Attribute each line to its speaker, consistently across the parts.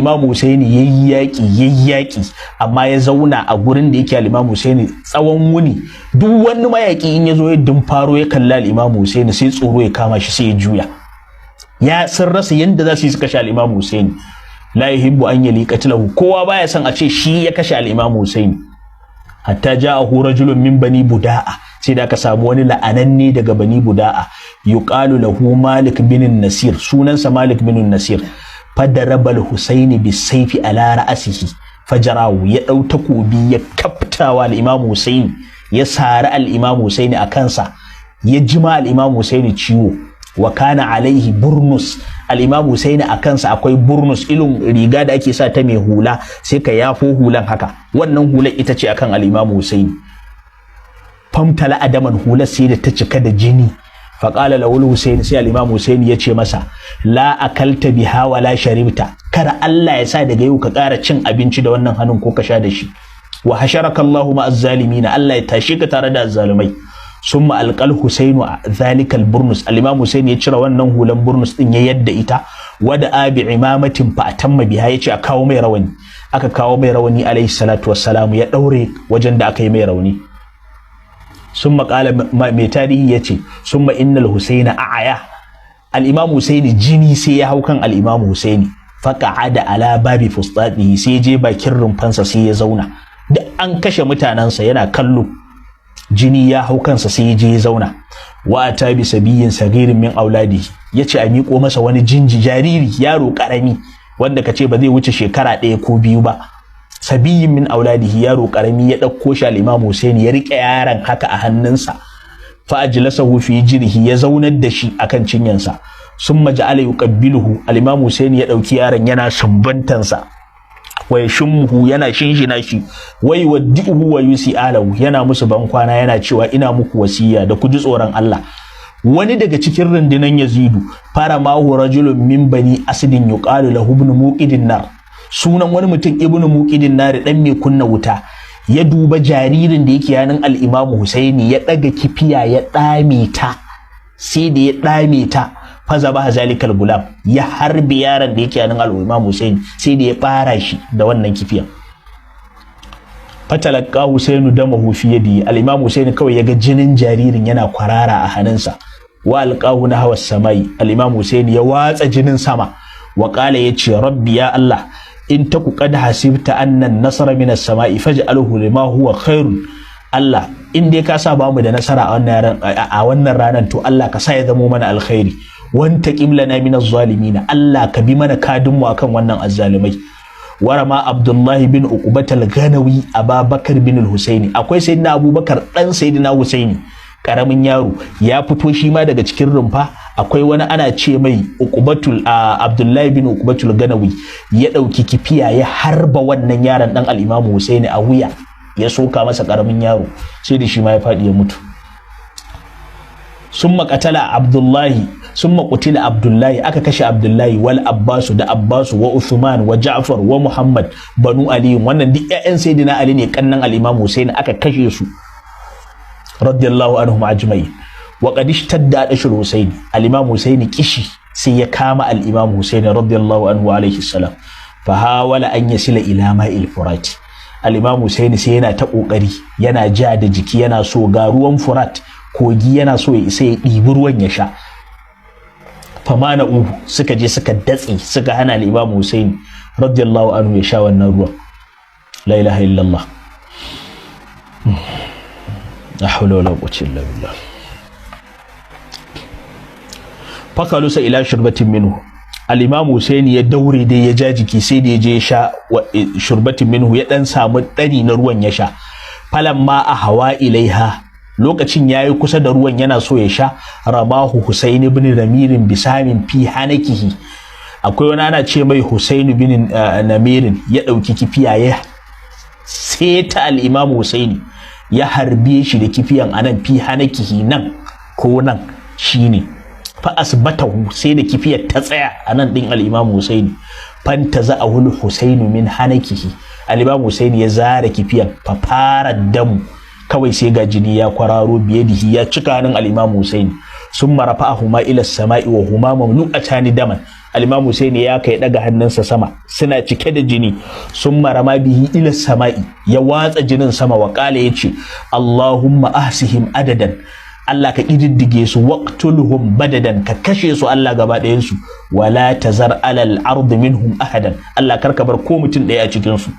Speaker 1: Imam Husaini yayi yaki amma ya zauna a gurin da yake al-Imam Husaini tsawon wuni. Duk wani mayaki in yazo ya dumfaro ya kalla al-Imam Husaini sai tsoro ya kama shi sai ya juya. Ya sun rasa yanda za su yi su kashe al-Imam Husaini. La yuhibbu an yaliqatilahu, kowa baya son a ce shi ya kashe al-Imam Husaini. Hatta ja'ahu rajulun min bani Buda'a, sai da aka samu wani la'ananne daga bani Buda'a, yuqalu lahu Malik bin Nasir, sunansa Malik bin Nasir. Fadarabal Husaini bisayfi ala ra'sihi fajarahu, ya dau takobi ya kaftawa al-Imam Husaini, ya sari al-Imam Husaini a kansa, ya jima al-Imam Husaini ciwo. Wa kana alaihi burnus, al-Imam Husaini a kansa akwai burnus, ilin riga da ake sa ta mai hula sai ka yafo hulan haka, wannan hular ita ce akan al-Imam Husaini. Famtala adaman, hular sai da ta cika da jini. Faƙala lawul Husaini, sai al-Imam Husaini ya ce masa, la akalta biha wala sharibta, kar Allah ya sa daga yau ka ƙara cin abinci da wannan hannun ko ka sha da shi. Wa hasharaka Allahu ma'az zalimin, Allah ya tashe ka tare da azzalumai. Summa alqal Husainu zalikal burnus, al-Imam Husaini ya cire wannan hulan burnus din ya yadda ita. Wada abi imamatin fa atamma biha, yace a kawo mai rawani. Aka kawo mai rawani alaihi salatu wassalamu, ya daure wajen da aka yi mai rauni. Summa qala, mai tarihi yace, summa innal Husaina a'aya, al-Imam Husaini jini sai ya hau kan al-Imam Husaini. Faqa'ada ala babi fustatihi, sai je bakin rumfansa sai ya zauna. Duk an kashe mutanansa yana kallo, jini ya hau kansa sai ya je ya zauna. Wa ata bi sabiyin sagirin min auladi, yace a miƙo masa wani jariri, yaro karami wanda kace ba zai wuce shekara 1 ko 2 ba. Sabiyin min auladihi, yaro karami, ya dauko shi al-Imam Husaini ya rike yaron haka a hannunsa. Fa ajlasahu fi jirhi, ya zaunar da shi akan cinyansa. Summa ja'ala yuqabbiluhu, al-Imam Husaini ya dauki yaron yana sumbantansa. Wa yashmuhu, yana shinshina shi. Wai waddi'uhu wa yusi'alahu, yana musu bankwana yana cewa ina muku wasiya da ku ji tsoron Allah. Wani daga cikin rundunan Yazidu, fara mahu rajulun min bani Asdin yuqalu lahu ibn Muqidin nar, sunan wani mutum ibn Muqidin nar, dan mai kunna wuta. Ya duba jaririn da yake yanin al-Imam Husaini, ya daga kifiya ya dame ta, sai da ya dame ta. Fazaba zalikal gulam, ya harbi yaron da yake yanin al-Imam Husaini, sai da ya bara shi da wannan kifiyan. Fatalaqqa Husainu damahu fi yadi, al-Imam Husaini kawai yaga jinin jaririn yana kwarara a hannunsa. Wa alqahu nahwa samai, al-Imam Husaini ya watsa jinin sama. Wa qala, yace, rabbi ya Allah, in taku qad hasibta anna an-nasra min as-sama'i faj'alhu lima huwa khairun. Allah, in dai ka sa bamu da nasara a wannan ranar, to Allah ka sa ya zamo mana alkhairi. Wanta qiblana min az-zalimin, Allah ka bi mana kadin mu akan wannan azzalimai. Warama Abdullahi bin Uqbat al-Ganawi Abubakar bin al-Husaini, akwai sayyidina Abubakar dan sayyidina Husaini, karamin yaro, ya fito shi ma daga cikin rumfa. Akwai wani ana ce mai Abdullahi bin Uqbatul Ganawi, ya dauki kifiya ya harba wannan yaron dan al-Imam Husaini a wuya, ya soka masa karamin yaro, sai da shi ma ya fadi ya mutu. Summa qatala Abdullahi, summa qutila Abdullahi, aka kashe Abdullahi wal Abbasu da Abbasu wa Uthman wa Ja'far wa Muhammad banu Ali, wannan duk ƴaƴan sayyidina Ali ne, kannan al-Imam Husaini, aka kashe su radiyallahu anhum ajma'in. Wa qad ishtadda ashur Husaini, al-Imam Husaini kishi sai ya kama al-Imam Husaini radiyallahu anhu alayhi salam. Fa hawala an yasila ila ma'il Furat, al-Imam Husaini sai yana ta kokari, yana ja da jiki, yana so ga ruwan Furat kogi, yana so ya isa ya ɗibi ruwan ya sha. Famana suka je suka datse, suka hana al-Imam Husaini radiyallahu anhu ya sha wannan ruwan. La ilaha illallah, la hawla wala quwwata illa billah. Fakalusa ila shurbatin minhu, al-Imam Husaini ya daure dai ya ja jiki, sai da ya je ya sha shurbatin minhu, ya dan samu dani na ruwan ya sha. Falamma a hawa ilaiha, lokacin yayi kusa da ruwan yana so ya sha. Ramahu Husaini ibn Namirin bisamin fi hanakihi, akwai wani ana ce mai Husaini bin Namirin, ya dauki kifiya ya seta al-Imam Husaini, ya harbe shi da kifiyan anan fi hanakihi, nan ko nan shine. Fa asbatahu, sai da kifiyar ta tsaya anan din al-Imam Husaini. Fantaza'ahu Husainu min hanakihi, al-Imam Husaini ya zara kifiyan, fa fara damu, kawai sai ga jini ya kwararo biyadihi, ya cika hannun al-Imam Husaini. Summa rafa'ahu ma ila as-sama'i wa huma mamlu'atani daman, al-Imam Husaini ya kai daga hannunsa sama suna cike da jini, sun marama bihi ila sama'i, ya watsa jinin sama wa qala yace Allahumma ahsihim adadan, Allah ka kididdige su, waqtulhum badadan, ka kashe su Allah gaba ɗayan su, wala tazar alal ardi minhum ahadan, Allah karka bar ko mutum ɗaya a cikin su.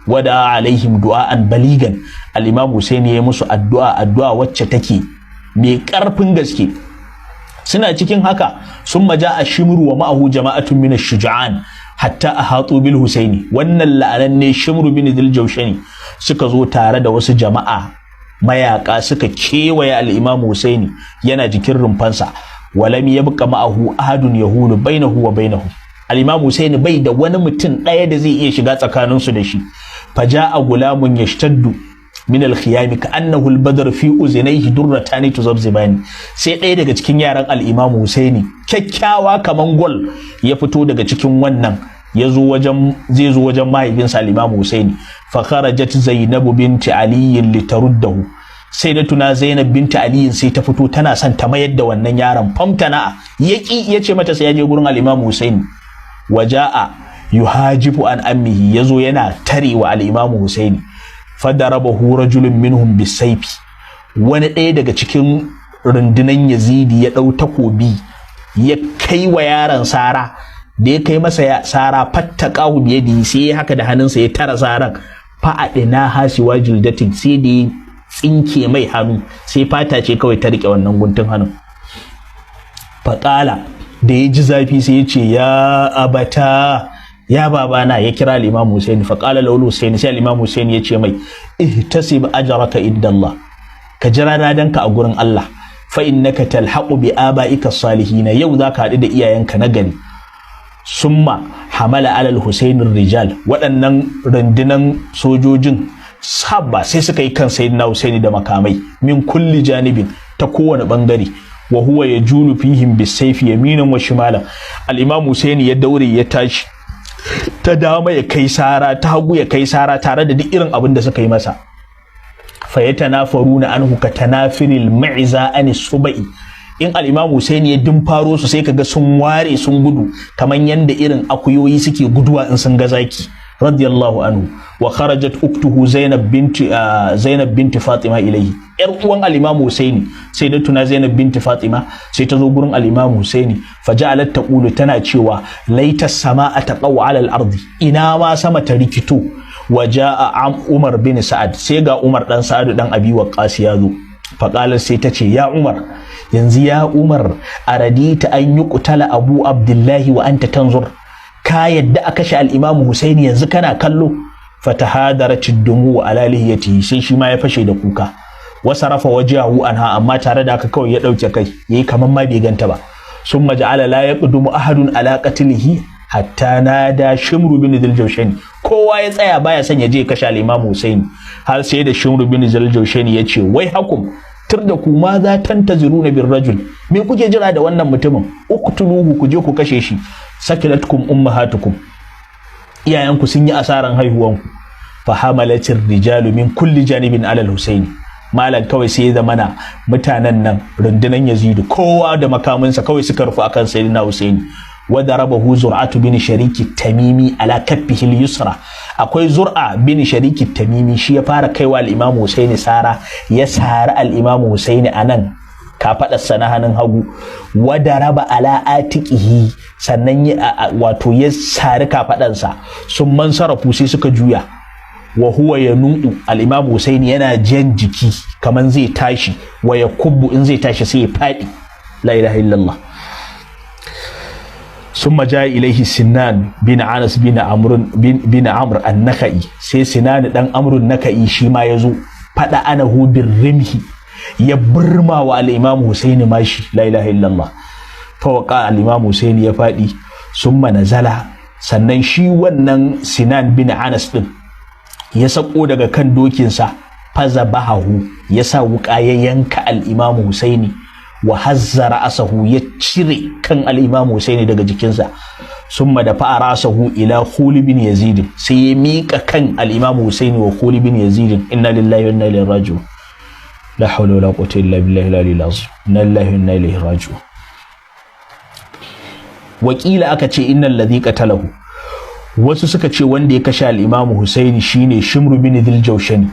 Speaker 1: Wada alaihim du'aan baligan, al-Imam Husaini ya musu addu'a wacce take mai karfin gaske. Suna cikin haka sun maja a shimru wa ma'ahu jama'atun min ash-shuja'an hatta ahatu bil Husaini, wannan la'ananne Shimru bin Dhiljawshani suka zo tare da wasu jama'a mayaka suka kewaye al-Imam Husaini yana jikin rumfansa. Walam yabqa ma'ahu ahadun yahulu bainahu wa bainahu, al-Imam Husaini bai da wani mutum ɗaya da zai iya shiga tsakaninsu da shi. Faja'a gulamun yashtaddu min al-khiyam ka annahu al-badr fi uzinayhi durratani tuzabzibani, sai ɗaya daga cikin yaran al-Imam Husaini kyakkyawa kaman gol ya fito daga cikin wannan, zai zo wajen mahaifinsa al-Imam Husaini. Fa kharajat Zainab binti Ali litaruddahu, sai da tuna Zainab binti Ali sai ta fito tana son ta mayar da wannan yaron, famtana yaki yace mata sai ya je gurin al-Imam Husaini. Waja'a yuhajifu an ammihi, yazo yana tarewa al-Imam Husaini. Fadarabahu rajulun minhum bisayfi, wani ɗaya daga cikin rundunan Yazidi ya ɗau takobi ya kai wa yaron sara, da ya kai masa sara fattaqahu biyadi, sai haka da hannunsa ya tara saran, fa adina hasiwa jildatin, sai da ya tsinke mai hannu, sai fata ce kawai ta rike wannan guntun hannun. Faqala, da ya ji zafi sai ya ce ya abata, ya babana, ya kira al-Imam Husaini. Faqala lahu Husaini, sai al-Imam Husaini ya ce mai ihtasib ajraka indallah, ka jira ladanka a gurin Allah. Fa innaka talhaqu bi abaika salihin, yau zaka haɗu da iyayenka na gari. Summa hamala alal Husaini rijal, waɗannan rundunan sojojin sabba sai suka yi kan sayyidina Husaini da makamai, min kulli janibin, ta kowane bangare. Wa huwa yajulu fihim bisayfi yaminan wa shimalan, al-Imam Husaini ya daure ya tashi, ta dama ya kai sara, ta hagu ya kai sara, tare da duk irin abin da suka yi masa. Fa yatanafaruna anhu ka tanafiril ma'iza anis subai, in al-Imam Husaini ya dimfaro su sai kaga sun ware sun gudu kaman yanda irin akuyoyi suke guduwa in sun ga zaki, radiyallahu anhu. Wa kharajat uktuhu Zainab binti Fatima ilayhi, yar uwan al-Imam Husaini sai da tuna Zainab binti Fatima sai ta zo gurin al-Imam Husaini. Faja'alat taqulu, tana cewa laita sama'a taqaw 'ala al-ardi, ina ma sama ta rikito. Waja'a Umar bin Sa'ad, sai ga Umar dan Sa'ad dan Abi Waqqas ya zo. Faqala, sai ta ce ya Umar, yanzu ya Umar, aradita an yuqtala Abu Abdullahi wa anta tanzur, ka yadda aka kashe al-Imam Husaini yanzu kana kallo. Fatahadarat ad-dumu ala lihiyatihi, sai shi ma ya fashe da kuka. Wasarafa wajahu anha, amma tare da haka kawai ya dauke kai, yayi kaman ma bai ganta ba. Summa ja'ala la yaqdumu ahadun ala qatlihi hatta nada Shimru bin Dhiljawshani, kowa ya tsaya baya son ya je kashe al-Imam Husaini, har sai da Shimru bin Dhiljawshani ya ce wai hakum, tur da ku ma za tantaziruna bir rajul, me kuke jira da wannan mutumin? Uqtuluhu, ku je ku kashe shi. Sakilatkum ummahatukum, iyayenku sun yi asaran haihuwanku. Fa hamalatir rijalu min kulli janibin alal Husaini, malam kawai sai ya zamana mutanen nan rundunan Yazidu kowa da makaminsa kawai suka rufu akan sayyidina Husaini. Wa darabahu Zur'atu bin Shariki Tamimi ala kaffihi al-yusra, akwai Zur'a bin Shariki Tamimi, shi ya fara kaiwa al-Imam Husaini sara, ya sari al-Imam Husaini anan kafadarsa na hannun hagu. Wa daraba ala atiqihi, sannan wato ya sari kafadarsa. Sun mansarafu, sai suka juya. Wa huwa yanu'u, al-Imam Husaini yana jan jiki kaman zai tashi. Wa yakubbu, in zai tashi sai ya fadi. La ilaha illallah. Summa jaa ilaihi Sinan bin Anas bin Amr an-Nakai, sai Sinan dan Amr an-Nakai shi ma yazo. Fada anahu birrimhi, ya burma wa al-Imam Husaini mashi. La ilaha illallah. Fa waqa al-Imam Husaini ya fadi. Summa nazala, sannan shi wannan Sinan bin Anas din ya sako daga kan dokinsa. Fazabahu, ya sa wuka ya yanka al-Imam Husaini. Wa hazzara asahu, ya cire kan al-Imam Husaini daga jikinsa. Summa da fa'a rasahu ila Khuli bin Yazid, sai ya mika kan al-Imam Husaini wa Khuli bin Yazid. Inna lillahi wa inna ilaihi raji'un. La hawla wala quwwata illa billahi al-aliyyil azim. Inna lillahi wa inna ilaihi raji'un. wakila aka ce innal ladhi qatalahu, wasu suka ce wanda ya kashe al-Imam Husaini shine Shimru bin Dhiljawshani,